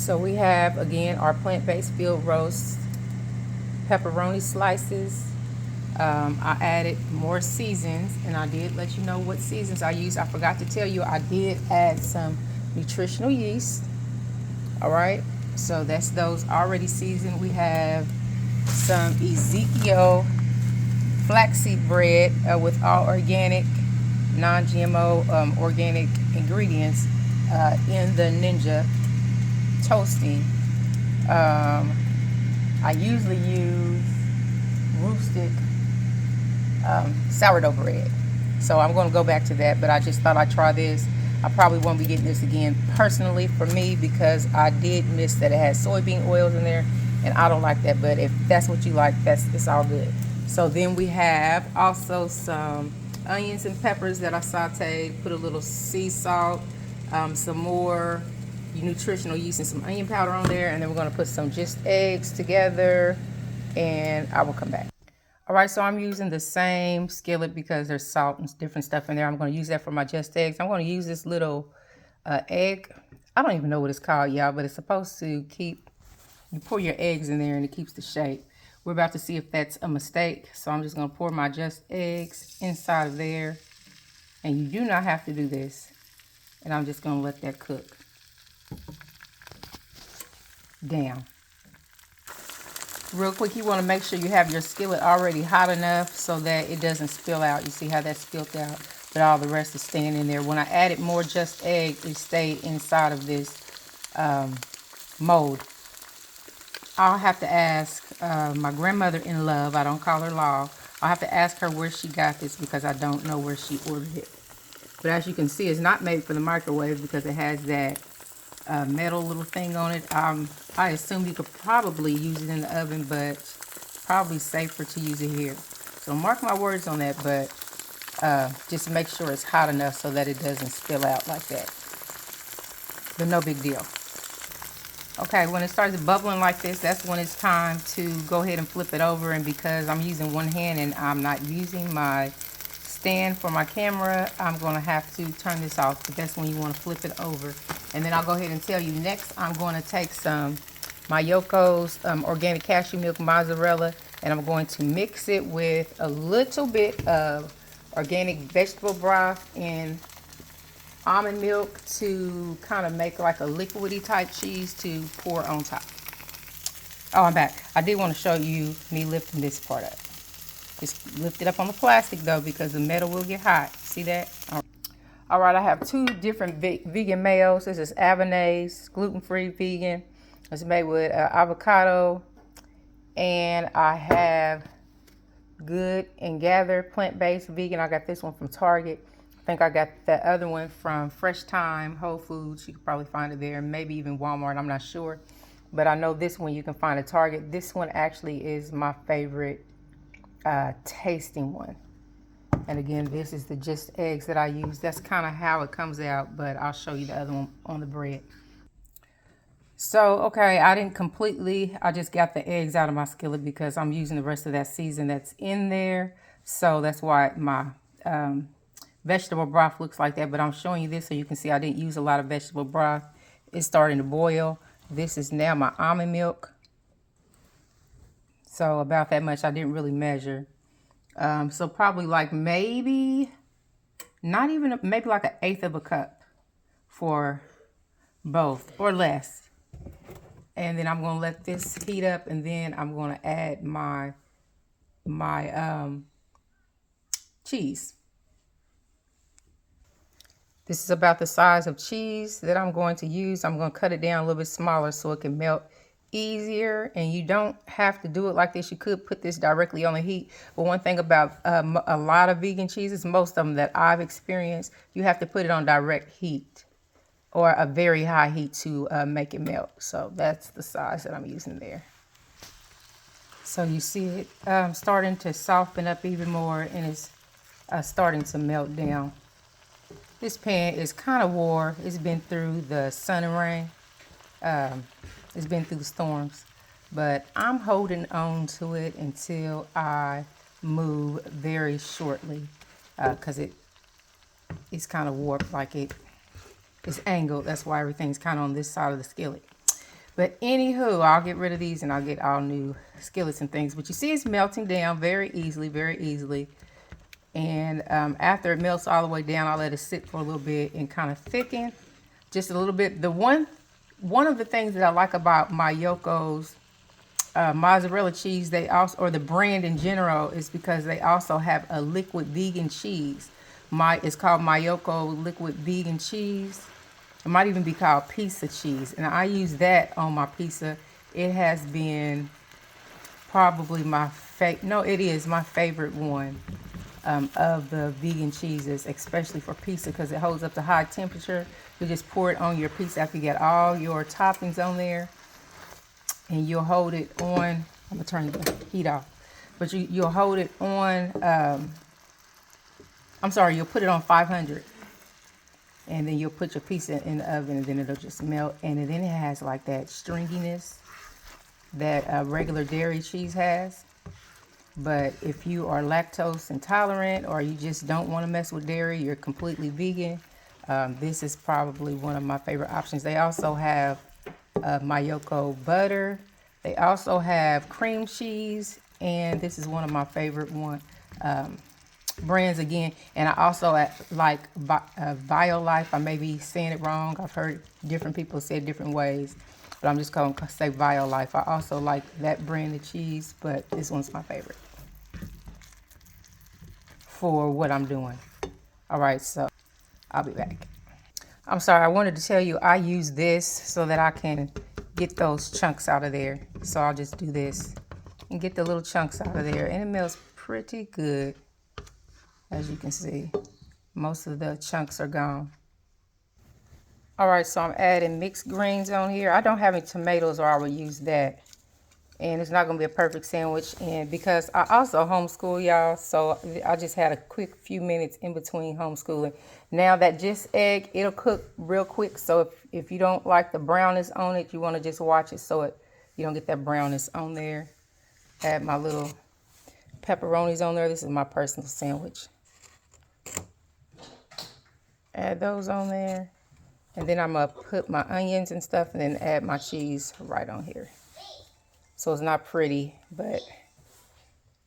So we have, again, our plant-based Feildroast pepperoni slices. I added more seasons, and I did let you know what seasons I used. I forgot to tell you I did add some nutritional yeast. All right, so that's those already seasoned. We have some Ezekiel flaxseed bread with all organic, non-GMO organic ingredients in the Ninja toasting. I usually use roasted sourdough bread, so I'm going to go back to that, but I just thought I'd try this. I probably won't be getting this again personally for me, because I did miss that it has soybean oils in there, and I don't like that. But if that's what you like, it's all good. So then we have also some onions and peppers that I sauteed, put a little sea salt, some more nutritional yeast and some onion powder on there, and then we're going to put some just eggs together, and I will come back. All right, so I'm using the same skillet because there's salt and different stuff in there. I'm going to use that for my just eggs. I'm going to use this little egg. I don't even know what it's called, y'all, but it's supposed to keep, you pour your eggs in there and it keeps the shape. We're about to see if that's a mistake. So I'm just going to pour my just eggs inside of there. And you do not have to do this. And I'm just going to let that cook down. Real quick, you want to make sure you have your skillet already hot enough so that it doesn't spill out. You see how that spilled out, but all the rest is staying in there. When I added more just egg, it stayed inside of this mold. I'll have to ask my grandmother-in-law, I don't call her Law, I'll have to ask her where she got this, because I don't know where she ordered it. But as you can see, it's not made for the microwave because it has that metal little thing on it. I assume you could probably use it in the oven, but probably safer to use it here. So mark my words on that, but just make sure it's hot enough so that it doesn't spill out like that. But no big deal. Okay, when it starts bubbling like this, that's when it's time to go ahead and flip it over. And because I'm using one hand and I'm not using my stand for my camera, I'm going to have to turn this off, but that's when you want to flip it over. And then I'll go ahead and tell you, next I'm going to take some my Yoko's organic cashew milk mozzarella, and I'm going to mix it with a little bit of organic vegetable broth and almond milk to kind of make like a liquidy type cheese to pour on top. Oh, I'm back. I did want to show you me lifting this part up. Just lift it up on the plastic though, because the metal will get hot. See that? All right, I have two different vegan mayos. This is Avonay's gluten-free vegan. It's made with avocado. And I have Good and Gather plant-based vegan. I got this one from Target. I think I got the other one from Fresh Time, Whole Foods. You could probably find it there, maybe even Walmart. I'm not sure. But I know this one you can find at Target. This one actually is my favorite tasting one. And again, this is the just eggs that I use. That's kind of how it comes out, but I'll show you the other one on the bread. So, okay, I just got the eggs out of my skillet because I'm using the rest of that season that's in there. So that's why my vegetable broth looks like that. But I'm showing you this so you can see I didn't use a lot of vegetable broth. It's starting to boil. This is now my almond milk. So about that much. I didn't really measure. So probably like maybe, not even, maybe like 1/8 of a cup for both or less. And then I'm going to let this heat up, and then I'm going to add my cheese. This is about the size of cheese that I'm going to use. I'm going to cut it down a little bit smaller so it can melt easier, and you don't have to do it like this. You could put this directly on the heat, but one thing about a lot of vegan cheeses, most of them that I've experienced, you have to put it on direct heat or a very high heat to make it melt. So that's the size that I'm using there. So you see it starting to soften up even more, and it's starting to melt down. This pan is kind of wore. It's been through the sun and rain. It's been through the storms, but I'm holding on to it until I move very shortly, because it's kind of warped, like it's angled. That's why everything's kind of on this side of the skillet. But anywho, I'll get rid of these and I'll get all new skillets and things. But you see it's melting down very easily, very easily. And after it melts all the way down, I'll let it sit for a little bit and kind of thicken just a little bit. One of the things that I like about Mayoko's mozzarella cheese, they also, or the brand in general, is because they also have a liquid vegan cheese. It's called Mayoko liquid vegan cheese. It might even be called pizza cheese, and I use that on my pizza. It has been probably it is my favorite one of the vegan cheeses, especially for pizza, because it holds up to high temperature. You just pour it on your pizza after you get all your toppings on there, and you'll hold it on. I'm gonna turn the heat off, but you'll hold it on. You'll put it on 500, and then you'll put your pizza in the oven, and then it'll just melt. And then it has like that stringiness that regular dairy cheese has. But if you are lactose intolerant, or you just don't want to mess with dairy, you're completely vegan, this is probably one of my favorite options. They also have Mayoko butter. They also have cream cheese, and this is one of my favorite brands again. And I also like Violife. I may be saying it wrong. I've heard different people say it different ways, but I'm just going to say Violife. I also like that brand of cheese, but this one's my favorite for what I'm doing. All right, so I'll be back. I'm sorry, I wanted to tell you I use this so that I can get those chunks out of there. So I'll just do this and get the little chunks out of there, and it melts pretty good. As you can see, most of the chunks are gone. All right, so I'm adding mixed greens on here. I don't have any tomatoes, or I would use that. And it's not going to be a perfect sandwich. And because I also homeschool, y'all, so I just had a quick few minutes in between homeschooling. Now that just egg, it'll cook real quick. So if you don't like the brownness on it, you want to just watch it so you don't get that brownness on there. Add my little pepperonis on there. This is my personal sandwich. Add those on there. And then I'm going to put my onions and stuff, and then add my cheese right on here. So it's not pretty, but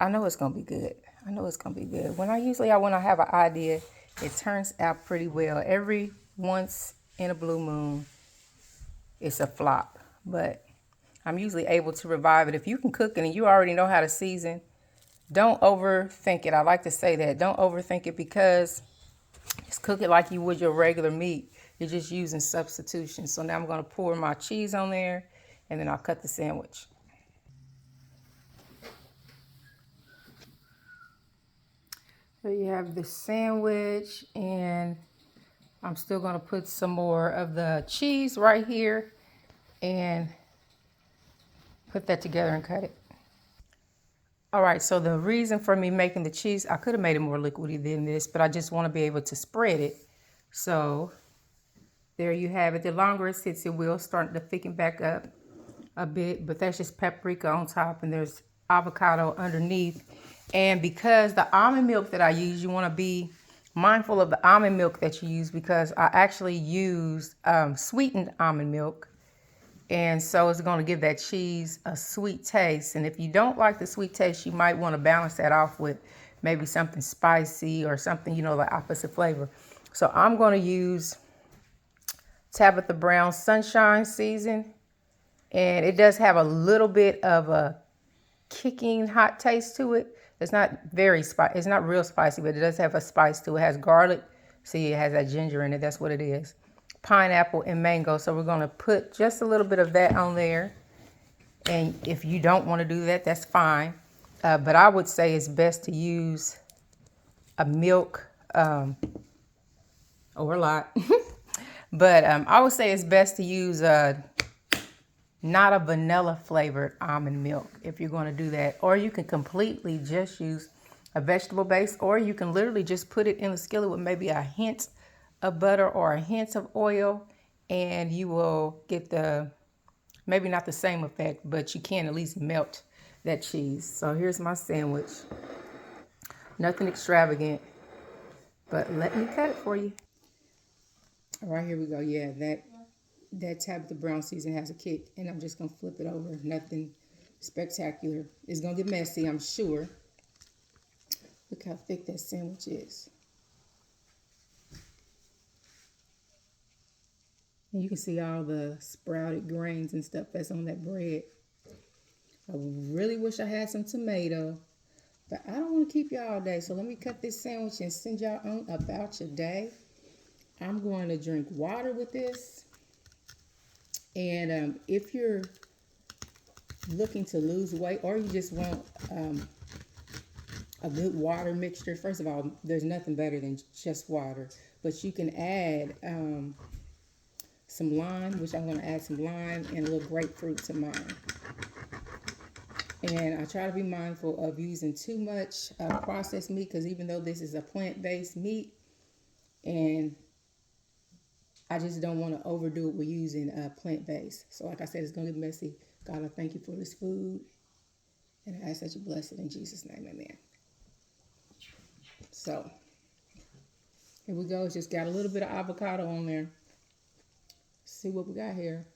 I know it's going to be good. I know it's going to be good. When I have an idea, it turns out pretty well. Every once in a blue moon, it's a flop. But I'm usually able to revive it. If you can cook it and you already know how to season, don't overthink it. I like to say that. Don't overthink it, because just cook it like you would your regular meat. You're just using substitution. So now I'm going to pour my cheese on there, and then I'll cut the sandwich. So you have the sandwich, and I'm still going to put some more of the cheese right here and put that together and cut it. All right, so the reason for me making the cheese, I could have made it more liquidy than this, but I just want to be able to spread it. So there you have it. The longer it sits, it will start to thicken back up a bit, but that's just paprika on top, and there's avocado underneath. And because the almond milk that I use, you want to be mindful of the almond milk that you use, because I actually use sweetened almond milk. And so it's going to give that cheese a sweet taste. And if you don't like the sweet taste, you might want to balance that off with maybe something spicy or something, the opposite flavor. So I'm going to use Tabitha Brown Sunshine Season. And it does have a little bit of a kicking hot taste to it. It's not very spicy. It's not real spicy, but it does have a spice to it. It has garlic. See, it has that ginger in it. That's what it is. Pineapple and mango. So we're going to put just a little bit of that on there. And if you don't want to do that, that's fine. But I would say it's best to use a milk or a lot. But I would say it's best to use not a vanilla flavored almond milk if you're going to do that. Or you can completely just use a vegetable base, or you can literally just put it in the skillet with maybe a hint of butter or a hint of oil, and you will get maybe not the same effect, but you can at least melt that cheese. So here's my sandwich. Nothing extravagant, but let me cut it for you. All right, here we go. Yeah, that Tabitha Brown season has a kick, and I'm just gonna flip it over. Nothing spectacular. It's gonna get messy, I'm sure. Look how thick that sandwich is. And you can see all the sprouted grains and stuff that's on that bread. I really wish I had some tomato, but I don't want to keep y'all all day. So let me cut this sandwich and send y'all on about your day. I'm going to drink water with this. And if you're looking to lose weight, or you just want a good water mixture, first of all, there's nothing better than just water. But you can add some lime, which I'm going to add some lime and a little grapefruit to mine. And I try to be mindful of using too much processed meat, because even though this is a plant-based meat, and I just don't want to overdo it with using plant-based. So like I said, it's going to get messy. God, I thank you for this food. And I ask that you bless it in Jesus' name, amen. So here we go. It's just got a little bit of avocado on there. Let's see what we got here.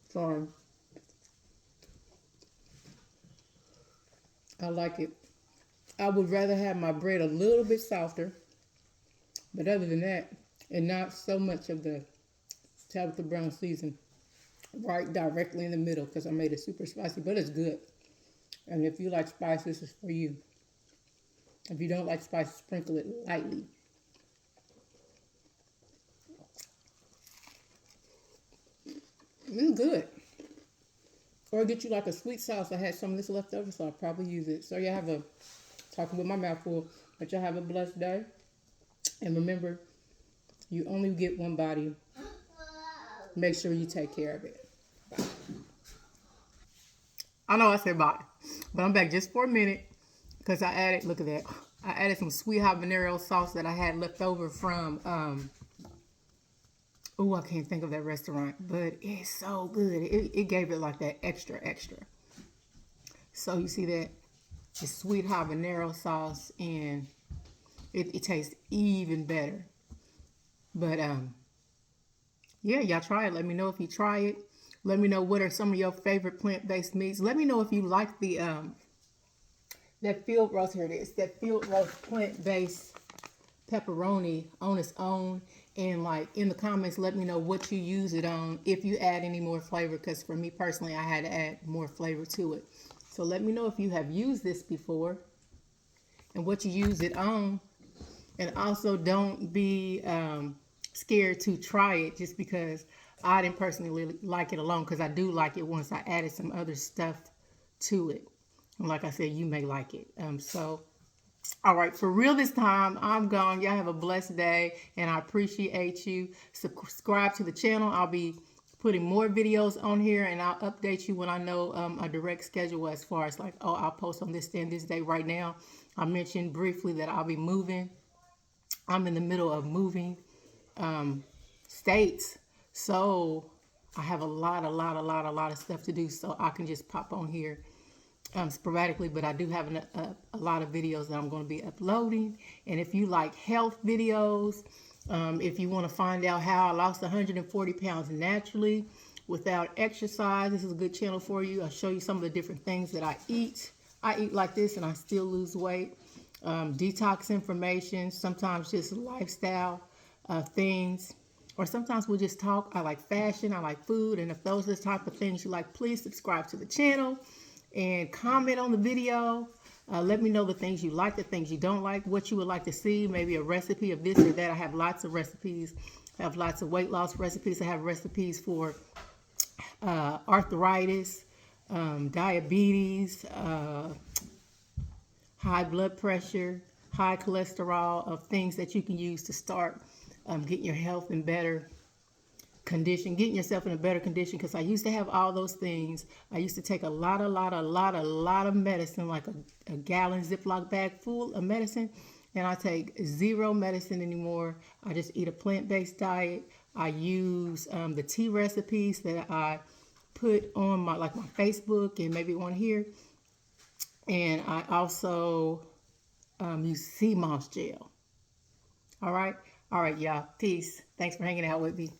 Sorry. I like it. I would rather have my bread a little bit softer, but other than that, and not so much of the Tabitha Brown season right directly in the middle, because I made it super spicy, but it's good. And if you like spice, this is for you. If you don't like spice, sprinkle it lightly. It's good. Or get you like a sweet sauce. I had some of this left over, so I'll probably use it. So y'all have a, talking with my mouth full, but y'all have a blessed day. And remember, you only get one body. Make sure you take care of it. Bye. I know I said bye, but I'm back just for a minute because I added, look at that. I added some sweet habanero sauce that I had left over from, I can't think of that restaurant, but it's so good. It gave it like that extra. So you see that? It's sweet habanero sauce, and it tastes even better. But yeah, y'all try it. Let me know if you try it. Let me know what are some of your favorite plant-based meats. Let me know if you like the that Feildroast. Here it is. That Feildroast plant-based pepperoni on its own. And like in the comments, let me know what you use it on, if you add any more flavor, because for me personally, I had to add more flavor to it. So let me know if you have used this before and what you use it on. And also don't be scared to try it just because I didn't personally like it alone, because I do like it once I added some other stuff to it. And like I said, you may like it. All right, for real this time, I'm gone. Y'all have a blessed day, and I appreciate you. Subscribe to the channel. I'll be putting more videos on here, and I'll update you when I know a direct schedule as far as like, oh, I'll post on this day and this day. Right now, I mentioned briefly that I'll be moving. I'm in the middle of moving states, so I have a lot of stuff to do, so I can just pop on here sporadically, but I do have a lot of videos that I'm going to be uploading. And if you like health videos, if you want to find out how I lost 140 pounds naturally without exercise, this is a good channel for you. I'll show you some of the different things that I eat. I eat like this and I still lose weight. Detox information, sometimes just lifestyle things, or sometimes we'll just talk. I like fashion, I like food, and if those are the type of things you like, please subscribe to the channel and comment on the video. Let me know the things you like, the things you don't like, what you would like to see, maybe a recipe of this or that. I have lots of recipes. I have lots of weight loss recipes. I have recipes for arthritis, diabetes, high blood pressure, high cholesterol, of things that you can use to start getting your health in better condition, getting yourself in a better condition, because I used to have all those things. I used to take a lot of medicine, like a gallon Ziploc bag full of medicine, and I take zero medicine anymore. I just eat a plant-based diet. I use the tea recipes that I put on my Facebook and maybe one here, and I also use sea moss gel. All right, y'all. Peace. Thanks for hanging out with me.